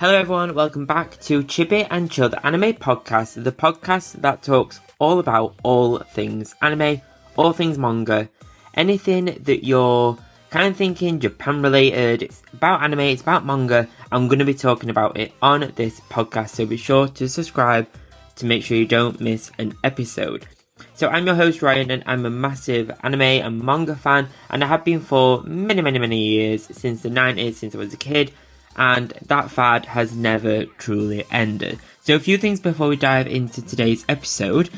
Hello everyone, welcome back to Chibi and Chill, the anime podcast, the podcast that talks all about all things anime, all things manga, anything that you're kind of thinking Japan related, it's about anime, it's about manga, I'm going to be talking about it on this podcast, so be sure to subscribe to make sure you don't miss an episode. So I'm your host Ryan and I'm a massive anime and manga fan, and I have been for many years, since the 90s, since I was a kid. And that fad has never truly ended. So a few things before we dive into today's episode.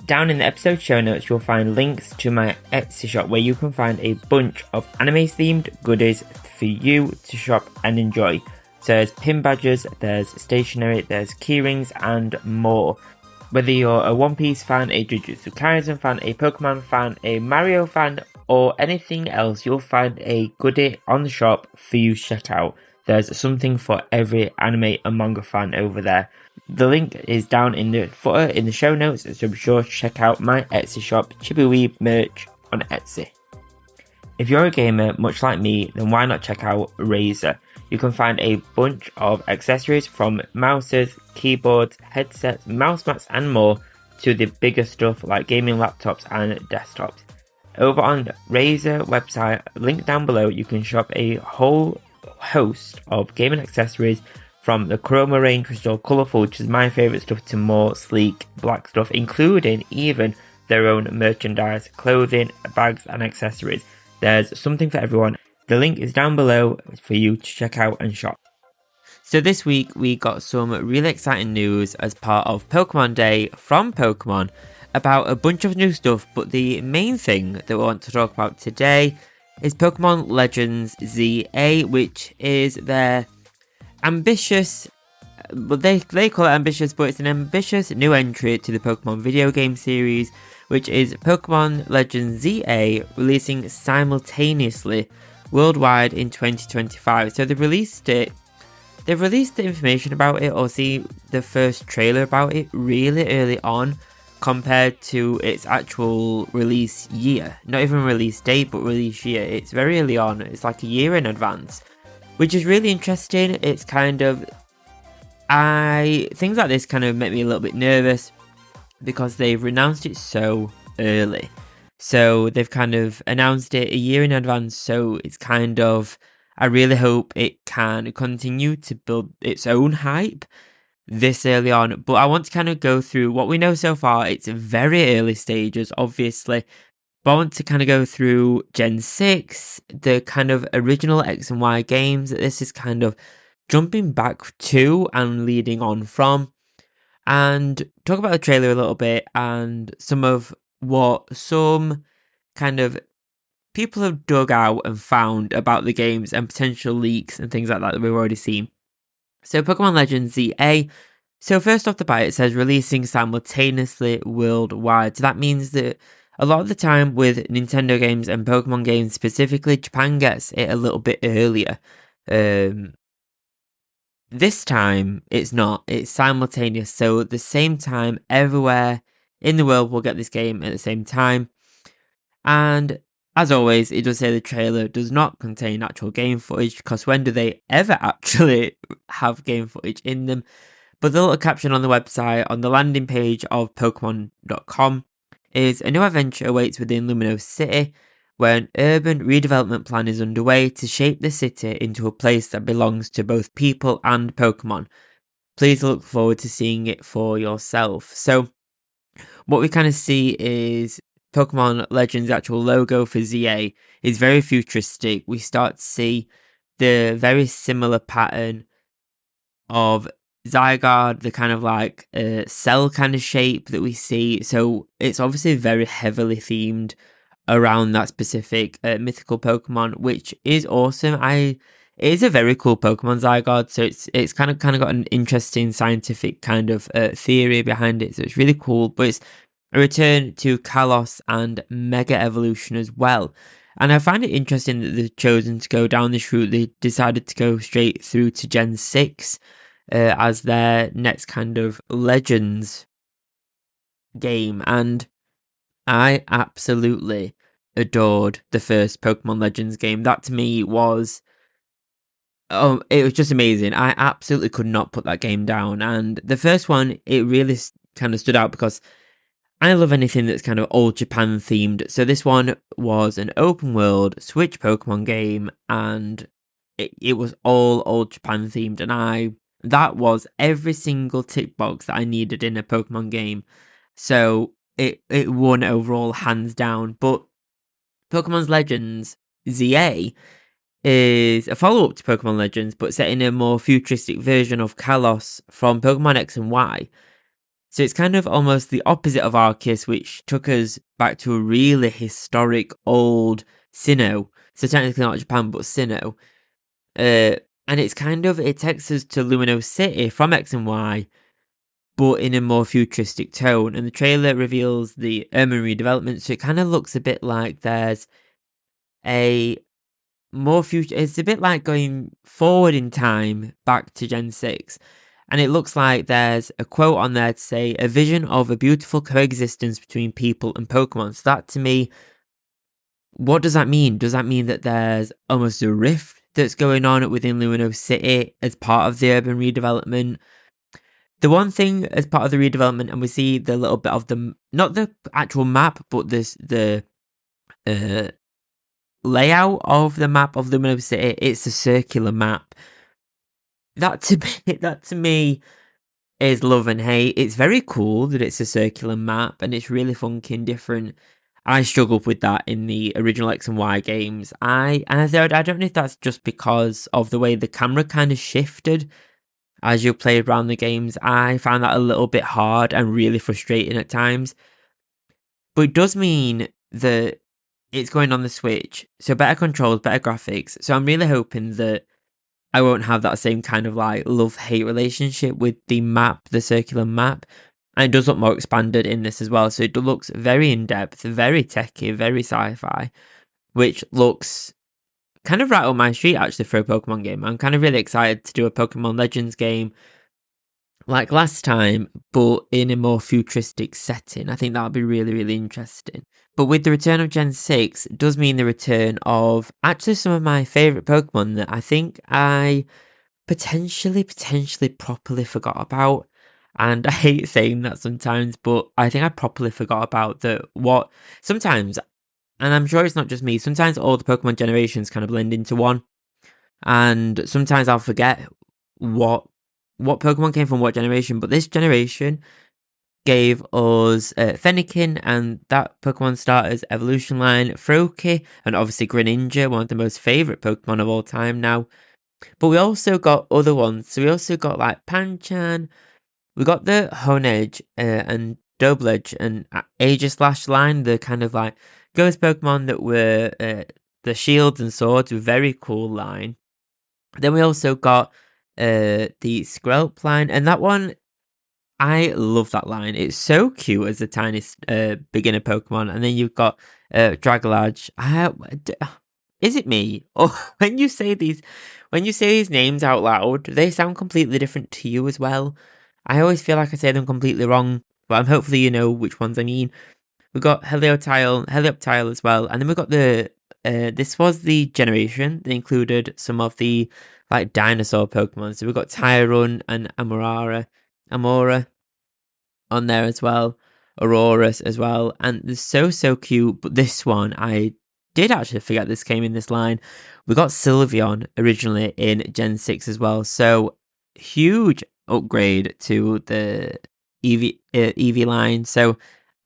Down in the episode show notes you'll find links to my Etsy shop where you can find a bunch of anime themed goodies for you to shop and enjoy. So there's pin badges, there's stationery, there's keyrings and more. Whether you're a One Piece fan, a Jujutsu Kaisen fan, a Pokemon fan, a Mario fan or anything else, you'll find a goodie on the shop for you to check out. There's something for every anime and manga fan over there. The link is down in the footer in the show notes, so be sure to check out my Etsy shop, Chibiweeb Merch on Etsy. If you're a gamer, much like me, then why not check out Razer? You can find a bunch of accessories from mouses, keyboards, headsets, mouse mats and more, to the bigger stuff like gaming laptops and desktops. Over on Razer website, link down below, you can shop a whole host of gaming accessories, from the Chroma range, which is all colourful, which is my favourite stuff, to more sleek black stuff, including even their own merchandise, clothing, bags and accessories. There's something for everyone. The link is down below for you to check out and shop. So this week we got some really exciting news as part of Pokemon Day from Pokemon about a bunch of new stuff, but the main thing that we want to talk about today is Pokemon Legends ZA, which is their ambitious, well they call it ambitious, but it's an ambitious new entry to the Pokemon video game series, which is Pokemon Legends ZA, releasing simultaneously worldwide in 2025. So they've released the information about it, or see the first trailer about it, really early on compared to its actual release year. Not even release date, but release year. It's very early on. It's like a year in advance, which is really interesting. It's kind of, things like this kind of make me a little bit nervous because they've announced it so early. So they've kind of announced it a year in advance, so it's kind of, I really hope it can continue to build its own hype this early on. But I want to kind of go through what we know so far. It's very early stages, obviously, but I want to kind of go through Gen 6, the kind of original X and Y games that this is kind of jumping back to and leading on from, and talk about the trailer a little bit and some of what some kind of people have dug out and found about the games and potential leaks and things like that we've already seen. So Pokemon Legends ZA, so first off the bat it says releasing simultaneously worldwide. So that means that a lot of the time with Nintendo games and Pokemon games specifically, Japan gets it a little bit earlier. This time it's not, it's simultaneous, so at the same time everywhere in the world will get this game at the same time. And as always, it does say the trailer does not contain actual game footage, because when do they ever actually have game footage in them? But the little caption on the website, on the landing page of Pokemon.com, is a new adventure awaits within Lumino City, where an urban redevelopment plan is underway to shape the city into a place that belongs to both people and Pokemon. Please look forward to seeing it for yourself. So what we kind of see is Pokemon Legends' actual logo for ZA is very futuristic. We start to see the very similar pattern of Zygarde, the kind of like cell kind of shape that we see. So it's obviously very heavily themed around that specific mythical Pokemon, which is awesome. It is a very cool Pokemon, Zygarde, so it's kind of got an interesting scientific kind of theory behind it, so it's really cool. But it's a return to Kalos and Mega Evolution as well. And I find it interesting that they've chosen to go down this route. They decided to go straight through to Gen 6 as their next kind of Legends game. And I absolutely adored the first Pokemon Legends game. That to me was Oh, it was just amazing. I absolutely could not put that game down. And the first one, it really kind of stood out because I love anything that's kind of old Japan themed. So this one was an open world Switch Pokemon game, and it was all old Japan themed. And that was every single tick box that I needed in a Pokemon game. So it won overall hands down. But Pokemon's Legends ZA is a follow up to Pokemon Legends, but set in a more futuristic version of Kalos from Pokemon X and Y. So it's kind of almost the opposite of Arceus, which took us back to a really historic old Sinnoh. So technically not Japan, but Sinnoh. And it's kind of, it takes us to Lumino City from X and Y, but in a more futuristic tone. And the trailer reveals the urban redevelopment, so it kind of looks a bit like there's a more future. It's a bit like going forward in time back to Gen 6. And it looks like there's a quote on there to say, a vision of a beautiful coexistence between people and Pokemon. So that to me, what does that mean? Does that mean that there's almost a rift that's going on within Lumino City as part of the urban redevelopment? The one thing as part of the redevelopment, and we see the little bit of the, not the actual map, but the uh, layout of the map of Lumino City, it's a circular map. That to me is love and hate. It's very cool that it's a circular map and it's really funky and different. I struggled with that in the original X and Y games. I don't know if that's just because of the way the camera kind of shifted as you played around the games. I found that a little bit hard and really frustrating at times. But it does mean that it's going on the Switch, so better controls, better graphics. So I'm really hoping that I won't have that same kind of like love-hate relationship with the map, the circular map. And it does look more expanded in this as well. So it looks very in-depth, very techy, very sci-fi, which looks kind of right up my street actually for a Pokemon game. I'm kind of really excited to do a Pokemon Legends game like last time, but in a more futuristic setting. I think that'll be really, really interesting. But with the return of Gen 6, it does mean the return of actually some of my favourite Pokemon that I think I potentially properly forgot about. And I hate saying that sometimes, but I think I properly forgot about what sometimes, and I'm sure it's not just me, sometimes all the Pokemon generations kind of blend into one. And sometimes I'll forget what what Pokemon came from what generation, but this generation gave us Fennekin and that Pokemon starter's evolution line, Froakie, and obviously Greninja, one of the most favourite Pokemon of all time now. But we also got other ones. So we also got like Panchan, we got the Honedge and Dobledge and Aegislash line, the kind of like ghost Pokemon that were the shields and swords, were very cool line. Then we also got the Skrelp line, and that one, I love that line. It's so cute as a tiny beginner Pokemon. And then you've got Dragalage. Is it me? Or when you say these names out loud, they sound completely different to you as well. I always feel like I say them completely wrong, but hopefully you know which ones I mean. We got Helioptile as well, and then we got the. This was the generation that included some of the like dinosaur Pokemon. So we got Tyrone and Amora on there as well, Aurorus as well, and they're so cute. But this one, I did actually forget this came in this line. We got Sylveon originally in Gen 6 as well, so huge upgrade to the EV line. So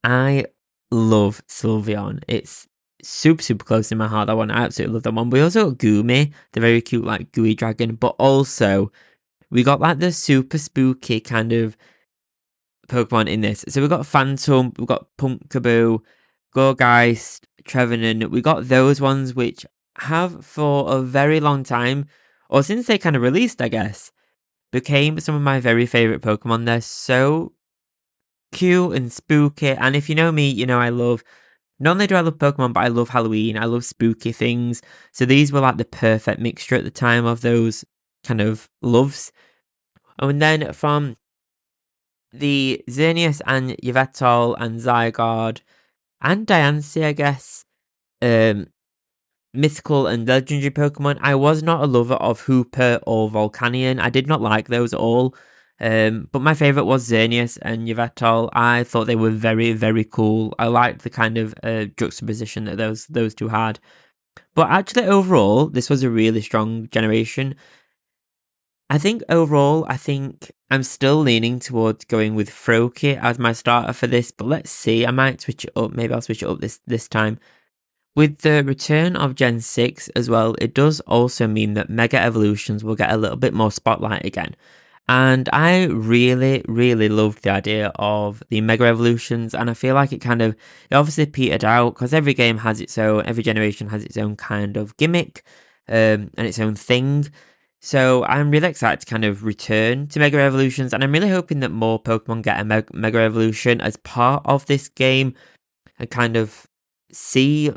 I love Sylveon. It's super close in my heart. That one, I absolutely love that one. We also got Gumi, the very cute like gooey dragon, but also we got like the super spooky kind of Pokemon in this. So we've got Phantom, we've got Pumpkaboo, Gourgeist, Trevenant. We got those ones which have for a very long time, or since they kind of released, I guess, became some of my very favourite Pokemon. They're so cute and spooky. And if you know me, you know not only do I love Pokemon, but I love Halloween. I love spooky things. So these were like the perfect mixture at the time of those kind of loves. And then from the Xerneas and Yveltal and Zygarde and Diancie, I guess. Um, mythical and legendary Pokemon. I was not a lover of Hooper or Volcanion. I did not like those at all. But my favourite was Xerneas and Yveltal. I thought they were very, very cool. I liked the kind of juxtaposition that those two had. But actually, overall, this was a really strong generation. I think overall, I'm still leaning towards going with Froakie as my starter for this. But let's see. I might switch it up. Maybe I'll switch it up this time. With the return of Gen 6 as well, it does also mean that Mega Evolutions will get a little bit more spotlight again. And I really, really loved the idea of the Mega Evolutions, and I feel like it obviously petered out because every generation has its own kind of gimmick and its own thing. So I'm really excited to kind of return to Mega Evolutions, and I'm really hoping that more Pokemon get a Mega Evolution as part of this game and kind of see.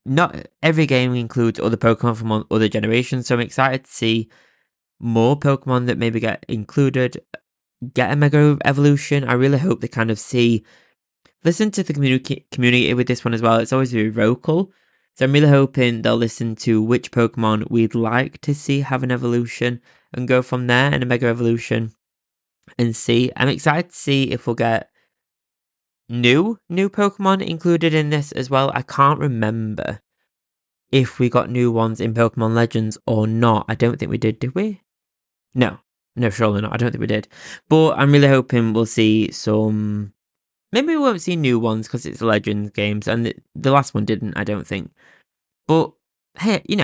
Not every game includes other Pokemon from other generations, so I'm excited to see more Pokemon that maybe get included, get a Mega Evolution. I really hope they kind of listen to the community with this one as well. It's always very vocal, so I'm really hoping they'll listen to which Pokemon we'd like to see have an evolution and go from there in a Mega Evolution and see. I'm excited to see if we'll get new Pokemon included in this as well. I can't remember if we got new ones in Pokemon Legends or not. I don't think we did we? No, surely not. I don't think we did. But I'm really hoping we'll see some. Maybe we won't see new ones because it's Legends games, and the last one didn't, I don't think. But hey, you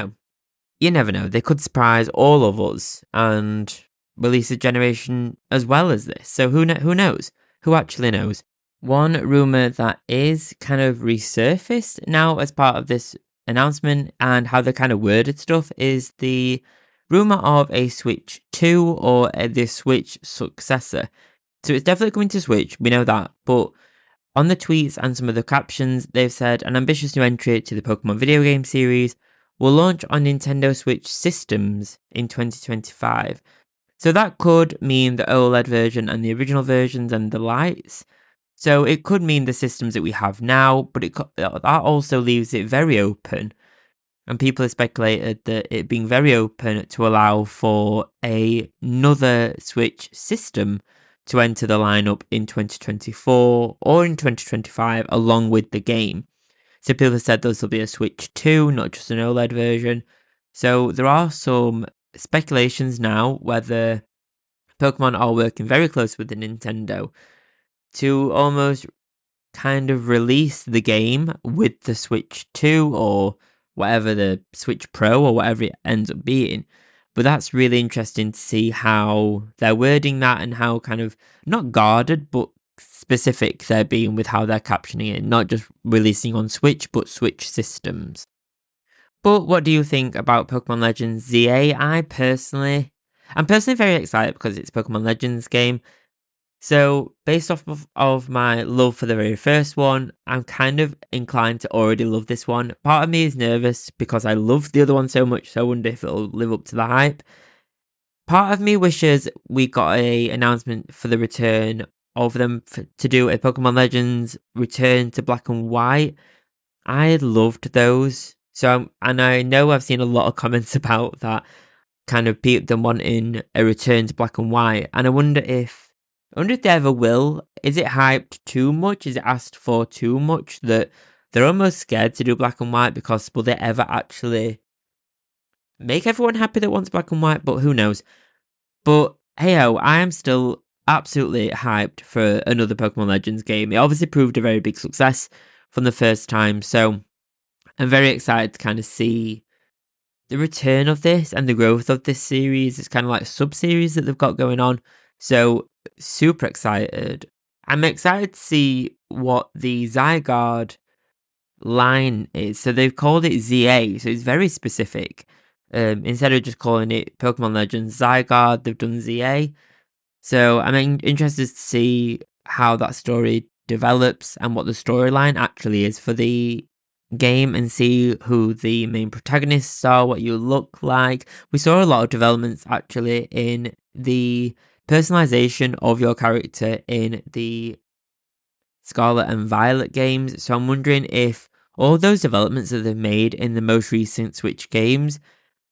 never know. They could surprise all of us and release a generation as well as this. So who knows? Who actually knows? One rumour that is kind of resurfaced now as part of this announcement and how they kind of worded stuff is the rumour of a Switch 2 or the Switch successor. So it's definitely coming to Switch, we know that, but on the tweets and some of the captions, they've said an ambitious new entry to the Pokemon video game series will launch on Nintendo Switch systems in 2025. So that could mean the OLED version and the original versions and the lights. So it could mean the systems that we have now, but that also leaves it very open. And people have speculated that it being very open to allow for another Switch system to enter the lineup in 2024 or in 2025 along with the game. So people have said this will be a Switch 2, not just an OLED version. So there are some speculations now whether Pokemon are working very close with the Nintendo to almost kind of release the game with the Switch 2 or whatever, the Switch Pro or whatever it ends up being. But that's really interesting to see how they're wording that and how kind of not guarded but specific they're being with how they're captioning it, not just releasing on Switch but Switch systems. But what do you think about Pokemon Legends ZA? I'm personally very excited because it's a Pokemon Legends game. So, based off of my love for the very first one, I'm kind of inclined to already love this one. Part of me is nervous because I love the other one so much, so I wonder if it'll live up to the hype. Part of me wishes we got a announcement for the return of them to do a Pokemon Legends return to black and white. I loved those. And I know I've seen a lot of comments about that, kind of them wanting a return to black and white, and I wonder if they ever will. Is it hyped too much? Is it asked for too much that they're almost scared to do black and white because will they ever actually make everyone happy that wants black and white? But who knows? But hey ho, I am still absolutely hyped for another Pokemon Legends game. It obviously proved a very big success from the first time, so I'm very excited to kind of see the return of this and the growth of this series. It's kind of like a sub-series that they've got going on. So super excited. I'm excited to see what the Zygarde line is. So they've called it ZA, so it's very specific. Instead of just calling it Pokemon Legends Zygarde, they've done ZA. So I'm interested to see how that story develops and what the storyline actually is for the game and see who the main protagonists are, what you look like. We saw a lot of developments actually in the personalization of your character in the Scarlet and Violet games, so I'm wondering if all those developments that they've made in the most recent Switch games,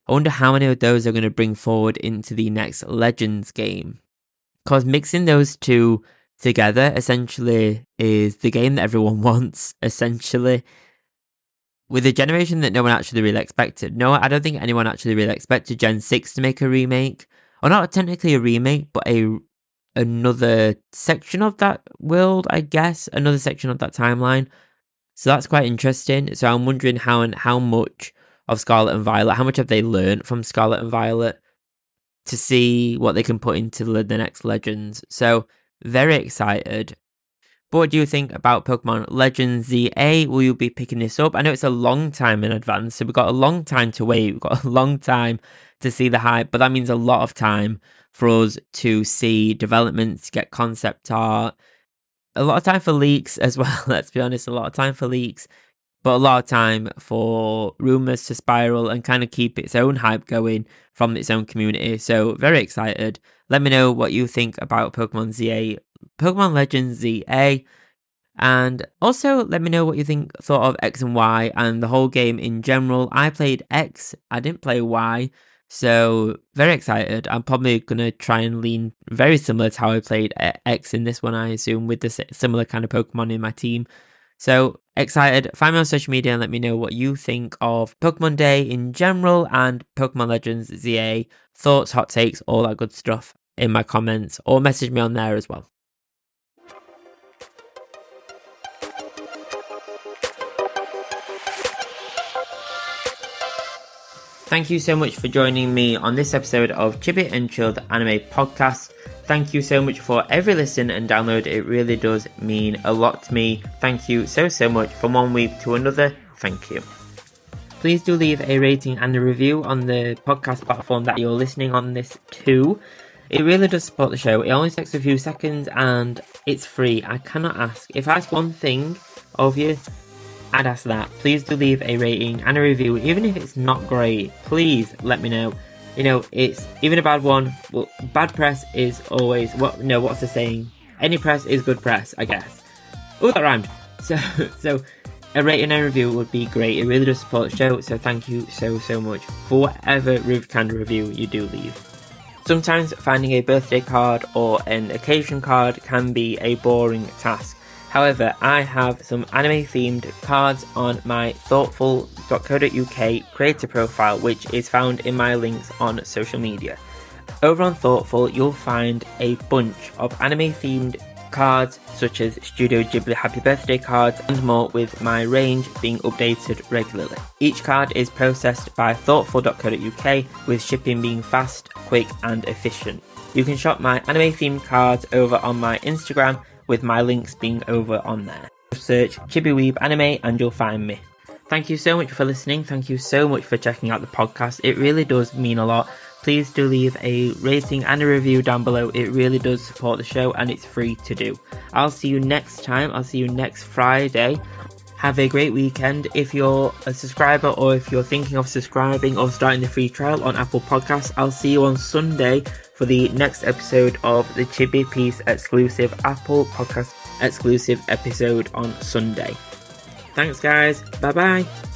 I wonder how many of those are going to bring forward into the next Legends game. Because mixing those two together essentially is the game that everyone wants, essentially. With a generation that no one actually really expected. No, I don't think anyone actually really expected Gen 6 to make a remake. Or not technically a remake, but another section of that world, I guess. Another section of that timeline. So that's quite interesting. So I'm wondering how much of Scarlet and Violet, how much have they learned from Scarlet and Violet to see what they can put into the next Legends. So very excited. But what do you think about Pokemon Legends ZA? Will you be picking this up? I know it's a long time in advance, so we've got a long time to wait. We've got a long time to see the hype, but that means a lot of time for us to see developments, get concept art, a lot of time for leaks as well. Let's be honest, a lot of time for leaks, but a lot of time for rumours to spiral and kind of keep its own hype going from its own community. So very excited. Let me know what you think about Pokemon ZA, Pokemon Legends ZA, and also let me know what you thought of X and Y and the whole game in general. I played X, I didn't play Y, so very excited. I'm probably gonna try and lean very similar to how I played X in this one, I assume, with the similar kind of Pokemon in my team. So excited. Find me on social media and let me know what you think of Pokemon Day in general and Pokemon Legends ZA, thoughts, hot takes, all that good stuff in my comments, or message me on there as well. Thank you so much for joining me on this episode of Chibi and Chilled Anime Podcast. Thank you so much for every listen and download. It really does mean a lot to me. Thank you so much from one week to another. Thank you. Please do leave a rating and a review on the podcast platform that you're listening on this to. It really does support the show. It only takes a few seconds and it's free. I cannot ask. If I ask one thing of you, I'd ask that. Please do leave a rating and a review, even if it's not great. Please let me know. You know, it's even a bad one. Well, bad press is always what's the saying? Any press is good press, I guess. Oh, that rhymed. So a rating and a review would be great. It really does support the show. So thank you so much for whatever kind of review you do leave. Sometimes finding a birthday card or an occasion card can be a boring task. However, I have some anime-themed cards on my Thortful.co.uk creator profile, which is found in my links on social media. Over on Thortful, you'll find a bunch of anime-themed cards, such as Studio Ghibli Happy Birthday cards and more, with my range being updated regularly. Each card is processed by Thortful.co.uk, with shipping being fast, quick and efficient. You can shop my anime-themed cards over on my Instagram, with my links being over on there. Search Chibiweeb Anime and you'll find me. Thank you so much for listening. Thank you so much for checking out the podcast. It really does mean a lot. Please do leave a rating and a review down below. It really does support the show and it's free to do. I'll see you next time. I'll see you next Friday. Have a great weekend. If you're a subscriber or if you're thinking of subscribing or starting the free trial on Apple Podcasts, I'll see you on Sunday for the next episode of the Chibi Piece exclusive Apple Podcast exclusive episode on Sunday. Thanks guys. Bye bye.